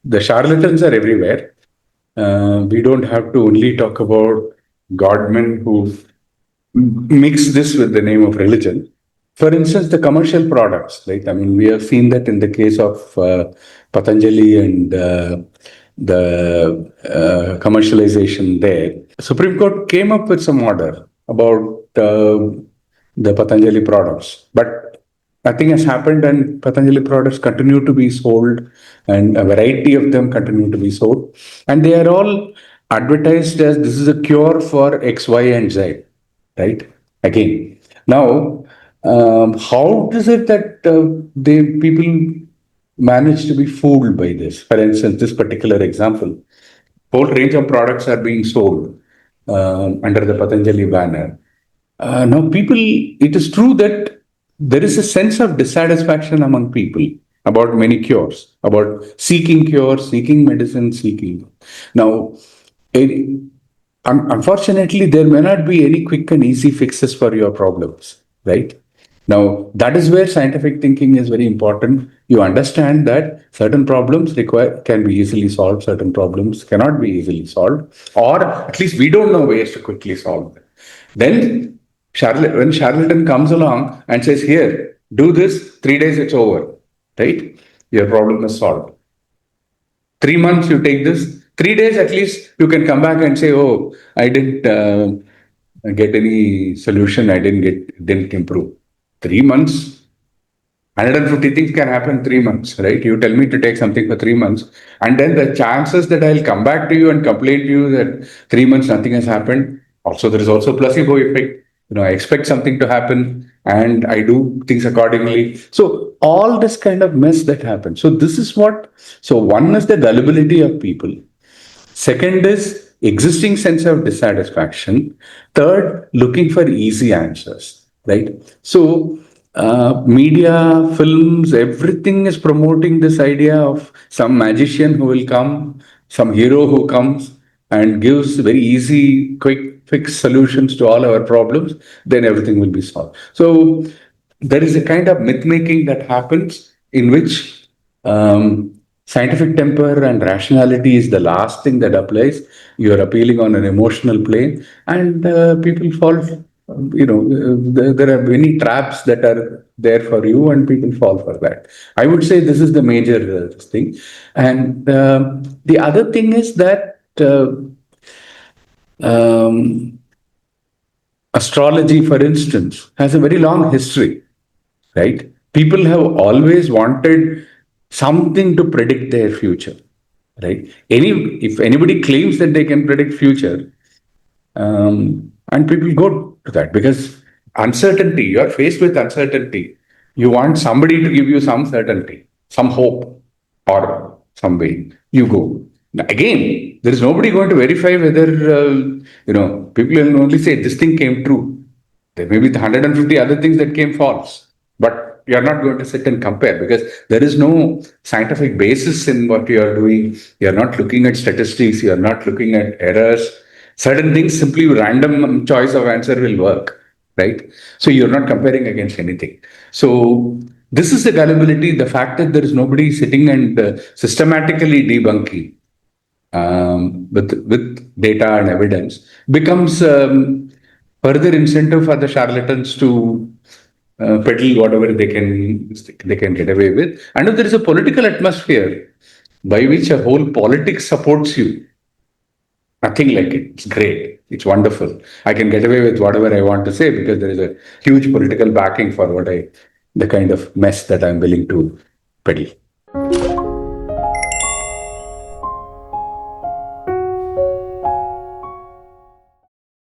the charlatans are everywhere. We don't have to only talk about godmen who mix this with the name of religion. For instance, the commercial products, right? I mean, we have seen that in the case of Patanjali and the commercialization there. Supreme Court came up with some order about the Patanjali products, but nothing has happened, and Patanjali products continue to be sold, and a variety of them continue to be sold, and they are all advertised as this is a cure for X, Y, and Z, right? Again, now, how is it that they people manage to be fooled by this? For instance, this particular example, whole range of products are being sold under the Patanjali banner. Now, people, it is true that there is a sense of dissatisfaction among people about many cures, about seeking cures, seeking medicine, seeking. Now, it, unfortunately, there may not be any quick and easy fixes for your problems, right? Now, that is where scientific thinking is very important. You understand that certain problems can be easily solved, certain problems cannot be easily solved, or at least we don't know ways to quickly solve them. Then, when charlatan comes along and says, "Here, do this, 3 days, it's over," right? Your problem is solved. 3 months you take this, 3 days at least you can come back and say, "Oh, I didn't get any solution, I didn't improve." 3 months, 150 things can happen in 3 months, right? You tell me to take something for 3 months, and then the chances that I'll come back to you and complain to you that 3 months nothing has happened. Also, there is also placebo effect. I expect something to happen and I do things accordingly. So all this kind of mess that happens. So this is what. So one is the gullibility of people. Second is existing sense of dissatisfaction. Third, looking for easy answers, right? So, media, films, everything is promoting this idea of some magician who will come, some hero who comes and gives very easy, quick fix solutions to all our problems, then everything will be solved. So, there is a kind of myth making that happens in which scientific temper and rationality is the last thing that applies. You are appealing on an emotional plane, and people fall. There are many traps that are there for you, and people fall for that. I would say this is the major thing, and the other thing is that um, astrology, for instance, has a very long history, right? People have always wanted something to predict their future, right? If anybody claims that they can predict future, and people go to that because uncertainty, you are faced with uncertainty. You want somebody to give you some certainty, some hope, or some way. You go. Now, again, there is nobody going to verify whether, people will only say this thing came true. There may be 150 other things that came false, but you are not going to sit and compare because there is no scientific basis in what you are doing. You are not looking at statistics, you are not looking at errors. Certain things, simply random choice of answer will work, right? So you're not comparing against anything. So this is the gullibility, the fact that there is nobody sitting and systematically debunking with data and evidence becomes further incentive for the charlatans to peddle whatever they can get away with. And if there is a political atmosphere by which a whole politics supports you, nothing like it. It's great. It's wonderful. I can get away with whatever I want to say because there is a huge political backing for the kind of mess that I'm willing to peddle.